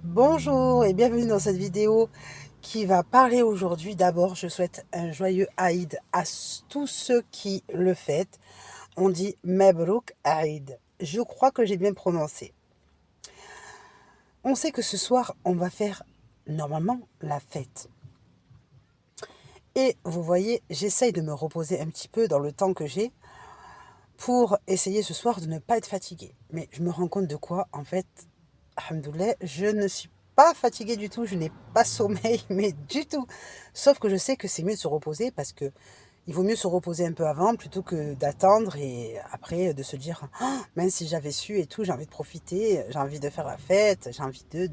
Bonjour et bienvenue dans cette vidéo qui va parler aujourd'hui. D'abord, je souhaite un joyeux Aïd à tous ceux qui le fêtent. On dit Mebrouk Aïd. Je crois que j'ai bien prononcé. On sait que ce soir, on va faire normalement la fête. Et vous voyez, j'essaye de me reposer un petit peu dans le temps que j'ai pour essayer ce soir de ne pas être fatiguée. Mais je me rends compte de quoi, en fait, alhamdoulilah, je ne suis pas fatiguée du tout, je n'ai pas sommeil, mais du tout. Sauf que je sais que c'est mieux de se reposer parce que il vaut mieux se reposer un peu avant plutôt que d'attendre et après de se dire oh, même si j'avais su et tout, j'ai envie de profiter, j'ai envie de faire la fête, j'ai envie de.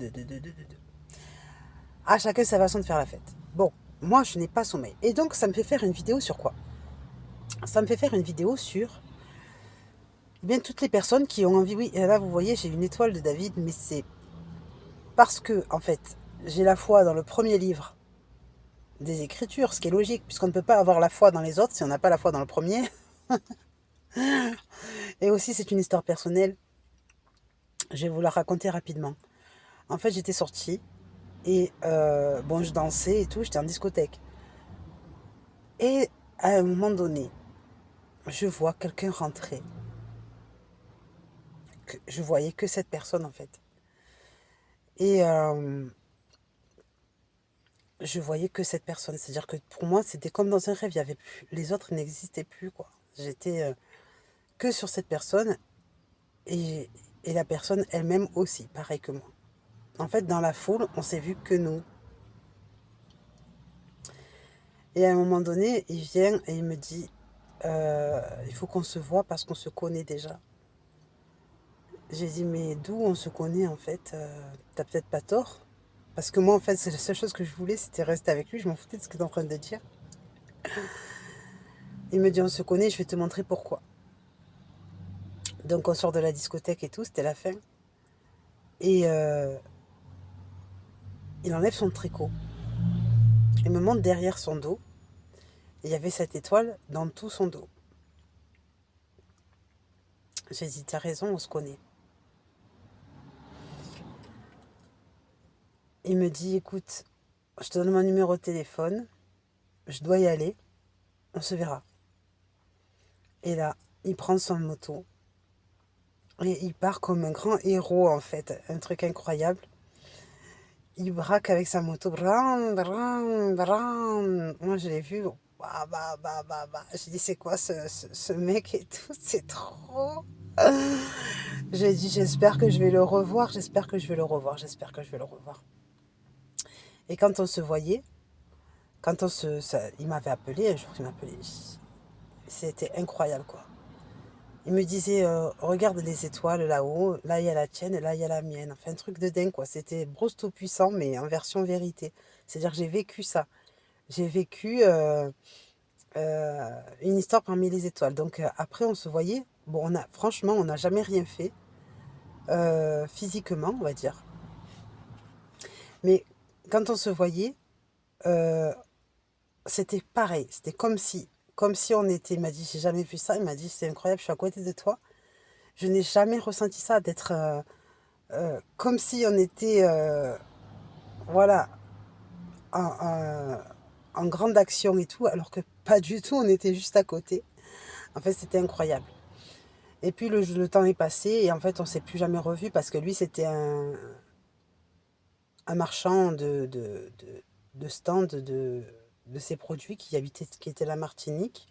À chacun sa façon de faire la fête. Bon, moi je n'ai pas sommeil. Et donc ça me fait faire une vidéo sur quoi? Ça me fait faire une vidéo sur eh bien toutes les personnes qui ont envie. Oui, et là vous voyez, j'ai une étoile de David, mais c'est parce que, en fait, j'ai la foi dans le premier livre des Écritures, ce qui est logique, puisqu'on ne peut pas avoir la foi dans les autres si on n'a pas la foi dans le premier. Et aussi, c'est une histoire personnelle. Je vais vous la raconter rapidement. En fait, j'étais sortie et bon, je dansais et tout, j'étais en discothèque. Et à un moment donné, je vois quelqu'un rentrer. Je voyais que cette personne, en fait. Et je voyais que cette personne. C'est-à-dire que pour moi, c'était comme dans un rêve. Il y avait plus, les autres n'existaient plus, quoi. J'étais que sur cette personne et, et la personne elle-même aussi, pareil que moi. En fait, dans la foule, on s'est vu que nous. Et à un moment donné, il vient et il me dit, il faut qu'on se voit parce qu'on se connaît déjà. J'ai dit, mais d'où on se connaît en fait? T'as peut-être pas tort. Parce que moi, en fait, c'est la seule chose que je voulais, c'était rester avec lui. Je m'en foutais de ce qu'il est en train de dire. Il me dit, on se connaît, je vais te montrer pourquoi. Donc, on sort de la discothèque et tout, c'était la fin. Et il enlève son tricot. Il me montre derrière son dos. Et il y avait cette étoile dans tout son dos. J'ai dit, t'as raison, on se connaît. Il me dit, écoute, je te donne mon numéro de téléphone, je dois y aller, on se verra. Et là, il prend son moto et il part comme un grand héros en fait, un truc incroyable. Il braque avec sa moto, bram, bram, bram. Moi je l'ai vu, bah, bah, bah, bah, bah. J'ai dit, c'est quoi ce mec et tout, c'est trop. J'ai dit, j'espère que je vais le revoir, j'espère que je vais le revoir, j'espère que je vais le revoir. Et quand on se voyait, il m'avait appelé, un jour il m'appelait, c'était incroyable quoi. Il me disait, regarde les étoiles là-haut, là il y a la tienne, là il y a la mienne. Enfin un truc de dingue quoi, c'était Bruce Tout-Puissant mais en version vérité. C'est-à-dire que j'ai vécu ça. J'ai vécu une histoire parmi les étoiles. Donc après on se voyait, bon franchement on n'a jamais rien fait, physiquement on va dire. Mais quand on se voyait, euh, c'était pareil, c'était comme si on était, il m'a dit, j'ai jamais vu ça, il m'a dit, c'est incroyable, je suis à côté de toi. Je n'ai jamais ressenti ça, d'être comme si on était, voilà, en, en- en grande action et tout, alors que pas du tout, on était juste à côté. En fait, c'était incroyable. Et puis le temps est passé et en fait, on s'est plus jamais revu parce que lui, c'était un marchand de stand de ses produits qui était la Martinique.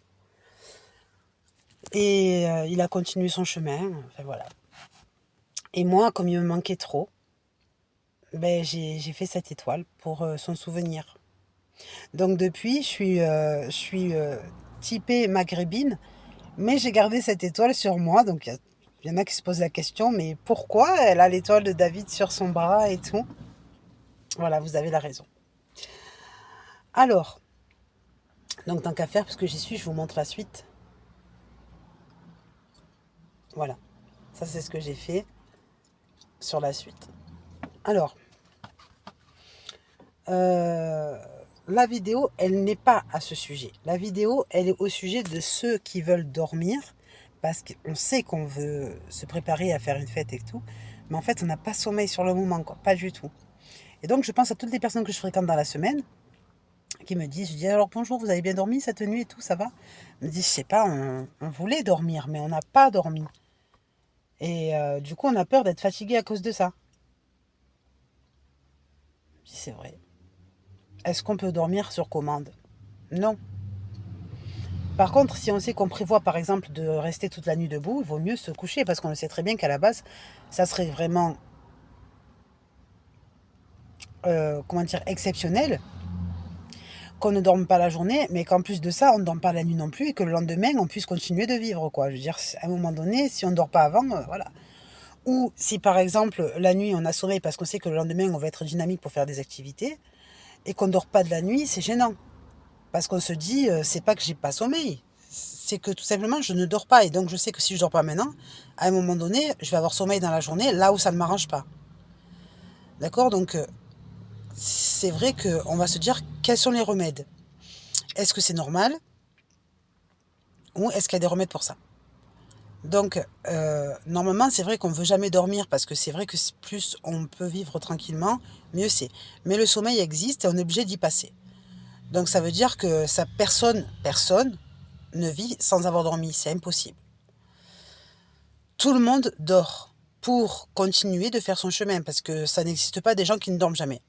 Et il a continué son chemin, enfin voilà. Et moi, comme il me manquait trop, ben, j'ai fait cette étoile pour son souvenir. Donc depuis, je suis typée maghrébine, mais j'ai gardé cette étoile sur moi. Donc il y en a qui se posent la question, mais pourquoi elle a l'étoile de David sur son bras et tout? Voilà, vous avez la raison. Alors, donc tant qu'à faire, parce que j'y suis, je vous montre la suite. Voilà, ça c'est ce que j'ai fait sur la suite. Alors, euh, la vidéo, elle n'est pas à ce sujet. La vidéo, elle est au sujet de ceux qui veulent dormir, parce qu'on sait qu'on veut se préparer à faire une fête et tout, mais en fait, on n'a pas sommeil sur le moment, quoi. Pas du tout. Et donc, je pense à toutes les personnes que je fréquente dans la semaine qui me disent, je dis alors bonjour, vous avez bien dormi cette nuit et tout, ça va? Ils me disent, je sais pas, on voulait dormir, mais on n'a pas dormi. Et du coup, on a peur d'être fatigué à cause de ça. Je dis, c'est vrai. Est-ce qu'on peut dormir sur commande? Non. Par contre, si on sait qu'on prévoit par exemple de rester toute la nuit debout, il vaut mieux se coucher parce qu'on le sait très bien qu'à la base, ça serait vraiment, comment dire, exceptionnel qu'on ne dorme pas la journée, mais qu'en plus de ça, on ne dorme pas la nuit non plus et que le lendemain, on puisse continuer de vivre, quoi. Je veux dire, à un moment donné, si on ne dort pas avant, voilà. Ou si par exemple, la nuit, on a sommeil parce qu'on sait que le lendemain, on va être dynamique pour faire des activités et qu'on ne dort pas de la nuit, c'est gênant. Parce qu'on se dit, c'est pas que j'ai pas sommeil, c'est que tout simplement je ne dors pas et donc je sais que si je dors pas maintenant, à un moment donné, je vais avoir sommeil dans la journée là où ça ne m'arrange pas. D'accord? Donc c'est vrai qu'on va se dire quels sont les remèdes? Est-ce que c'est normal ou est-ce qu'il y a des remèdes pour ça? Donc normalement, c'est vrai qu'on ne veut jamais dormir parce que c'est vrai que plus on peut vivre tranquillement, mieux c'est. Mais le sommeil existe et on est obligé d'y passer. Donc ça veut dire que ça personne ne vit sans avoir dormi, c'est impossible. Tout le monde dort pour continuer de faire son chemin, parce que ça n'existe pas des gens qui ne dorment jamais.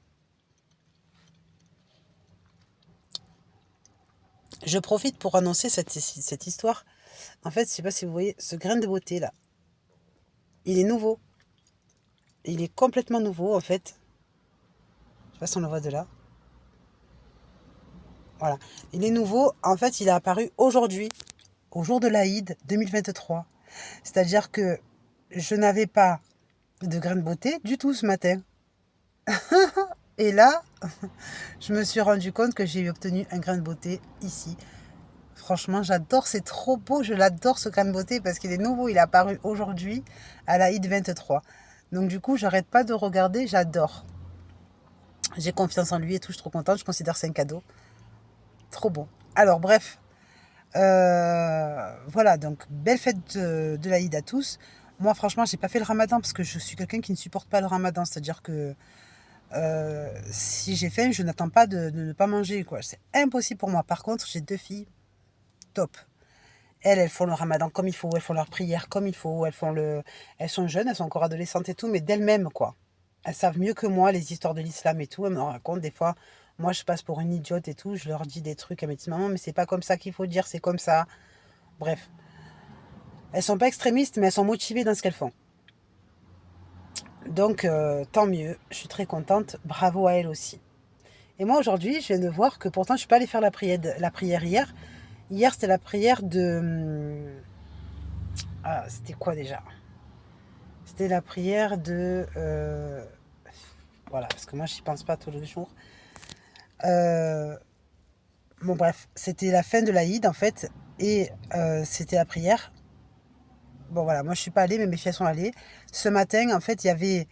Je profite pour annoncer cette histoire. En fait, je ne sais pas si vous voyez ce grain de beauté là. Il est nouveau. Il est complètement nouveau en fait. Je ne sais pas si on le voit de là. Voilà. Il est nouveau. En fait, il est apparu aujourd'hui, au jour de l'Aïd 2023. C'est-à-dire que je n'avais pas de grain de beauté du tout ce matin. Et là, je me suis rendu compte que j'ai obtenu un grain de beauté ici. Franchement, j'adore, c'est trop beau, je l'adore ce grain de beauté parce qu'il est nouveau, il est apparu aujourd'hui à la HIT 23. Donc du coup, j'arrête pas de regarder, j'adore. J'ai confiance en lui et tout, je suis trop contente, je considère que c'est un cadeau. Trop bon. Alors bref, voilà, donc belle fête de l'Aïd à tous. Moi, franchement, j'ai pas fait le ramadan parce que je suis quelqu'un qui ne supporte pas le ramadan. C'est-à-dire que si j'ai faim, je n'attends pas de ne pas manger, quoi. C'est impossible pour moi. Par contre, j'ai deux filles, top. Elles font le ramadan comme il faut, elles font leur prière comme il faut, elles sont jeunes, elles sont encore adolescentes et tout, mais d'elles-mêmes, quoi. Elles savent mieux que moi les histoires de l'islam et tout. Elles me racontent des fois, moi je passe pour une idiote et tout, je leur dis des trucs, elles me disent, maman, mais c'est pas comme ça qu'il faut dire, c'est comme ça. Bref, elles sont pas extrémistes, mais elles sont motivées dans ce qu'elles font. Donc, tant mieux, je suis très contente, bravo à elles aussi. Et moi aujourd'hui, je viens de voir que pourtant je suis pas allée faire la prière hier. Hier, c'était la prière de... Ah, c'était quoi déjà? C'était la prière de... voilà, parce que moi, je n'y pense pas tous les jours. Euh, bon, bref, c'était la fin de l'Aïd, en fait, et c'était la prière. Bon, voilà, moi, je suis pas allée, mais mes filles sont allées. Ce matin, en fait, il y avait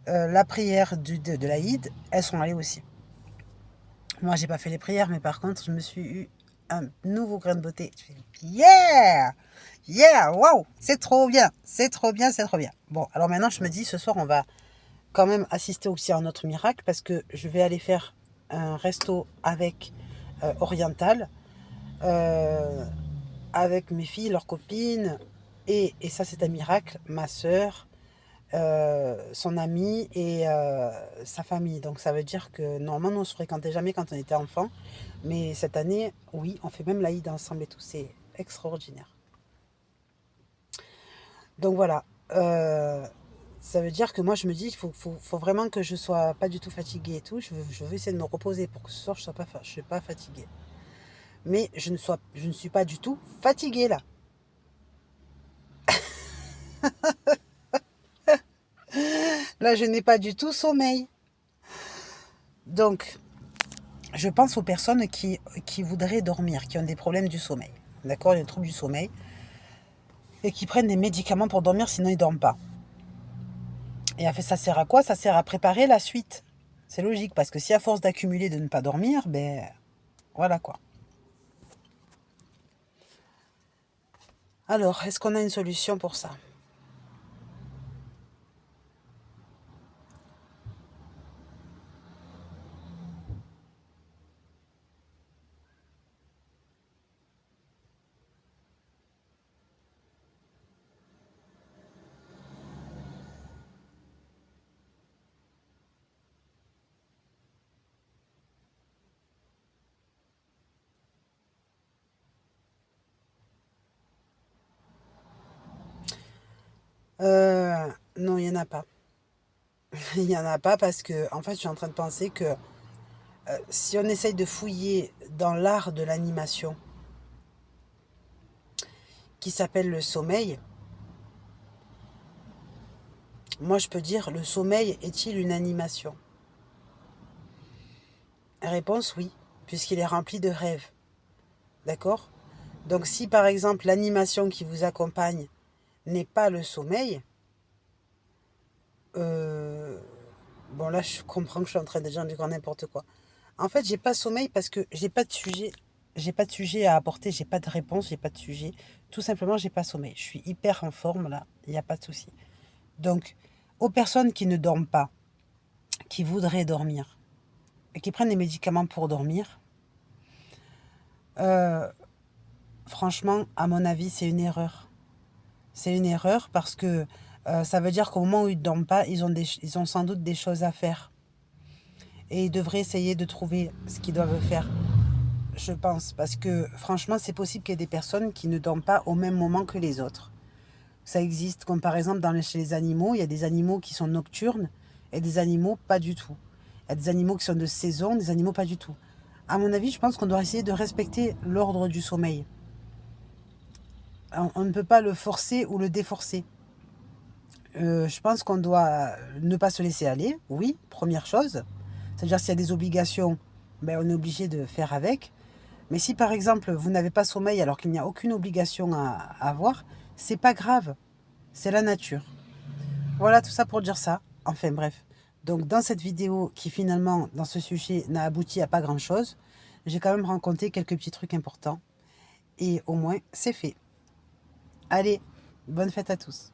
la prière de l'Aïd. Elles sont allées aussi. Moi, j'ai pas fait les prières, mais par contre, je me suis eu un nouveau grain de beauté. Je fais, yeah! Yeah! Wow! C'est trop bien! C'est trop bien, c'est trop bien. Bon, alors maintenant, je me dis, ce soir, on va quand même assister aussi à un autre miracle parce que je vais aller faire un resto avec Oriental, euh, avec mes filles, leurs copines, et ça c'est un miracle, ma soeur, son amie et sa famille. Donc ça veut dire que normalement on ne se fréquentait jamais quand on était enfant, mais cette année, oui, on fait même l'Aïd ensemble et tout, c'est extraordinaire. Donc voilà, ça veut dire que moi je me dis, il faut vraiment que je sois pas du tout fatiguée et tout. Je veux essayer de me reposer pour que ce soir je sois pas fatiguée. Mais je ne suis pas du tout fatiguée là. Là, je n'ai pas du tout sommeil. Donc, je pense aux personnes qui voudraient dormir, qui ont des problèmes du sommeil. D'accord, il y a des troubles du sommeil. Et qui prennent des médicaments pour dormir, sinon ils ne dorment pas. Et en fait, ça sert à quoi? Ça sert à préparer la suite. C'est logique, parce que si à force d'accumuler, de ne pas dormir, ben voilà quoi. Alors, est-ce qu'on a une solution pour ça? Non, il n'y en a pas. Il n'y en a pas parce que, en fait, je suis en train de penser que si on essaye de fouiller dans l'art de l'animation qui s'appelle le sommeil, moi je peux dire, le sommeil est-il une animation? Réponse oui, puisqu'il est rempli de rêves. D'accord? Donc si par exemple l'animation qui vous accompagne n'est pas le sommeil, euh, bon là je comprends que je suis en train de dire du grand n'importe quoi. En fait, j'ai pas sommeil parce que j'ai pas de sujet à apporter, j'ai pas de réponse, j'ai pas de sujet. Tout simplement, j'ai pas sommeil. Je suis hyper en forme là, il n'y a pas de souci. Donc, aux personnes qui ne dorment pas, qui voudraient dormir et qui prennent des médicaments pour dormir, euh, franchement, à mon avis, c'est une erreur. C'est une erreur parce que ça veut dire qu'au moment où ils ne dorment pas, ils ont sans doute des choses à faire. Et ils devraient essayer de trouver ce qu'ils doivent faire, je pense. Parce que franchement, c'est possible qu'il y ait des personnes qui ne dorment pas au même moment que les autres. Ça existe, comme par exemple chez les animaux, il y a des animaux qui sont nocturnes et des animaux pas du tout. Il y a des animaux qui sont de saison, des animaux pas du tout. À mon avis, je pense qu'on doit essayer de respecter l'ordre du sommeil. On ne peut pas le forcer ou le déforcer. Je pense qu'on doit ne pas se laisser aller, oui, première chose. C'est-à-dire s'il y a des obligations, ben, on est obligé de faire avec. Mais si par exemple vous n'avez pas sommeil alors qu'il n'y a aucune obligation à avoir, c'est pas grave, c'est la nature. Voilà tout ça pour dire ça. Enfin bref. Donc dans cette vidéo qui finalement dans ce sujet n'a abouti à pas grand-chose, j'ai quand même rencontré quelques petits trucs importants et au moins c'est fait. Allez, bonne fête à tous.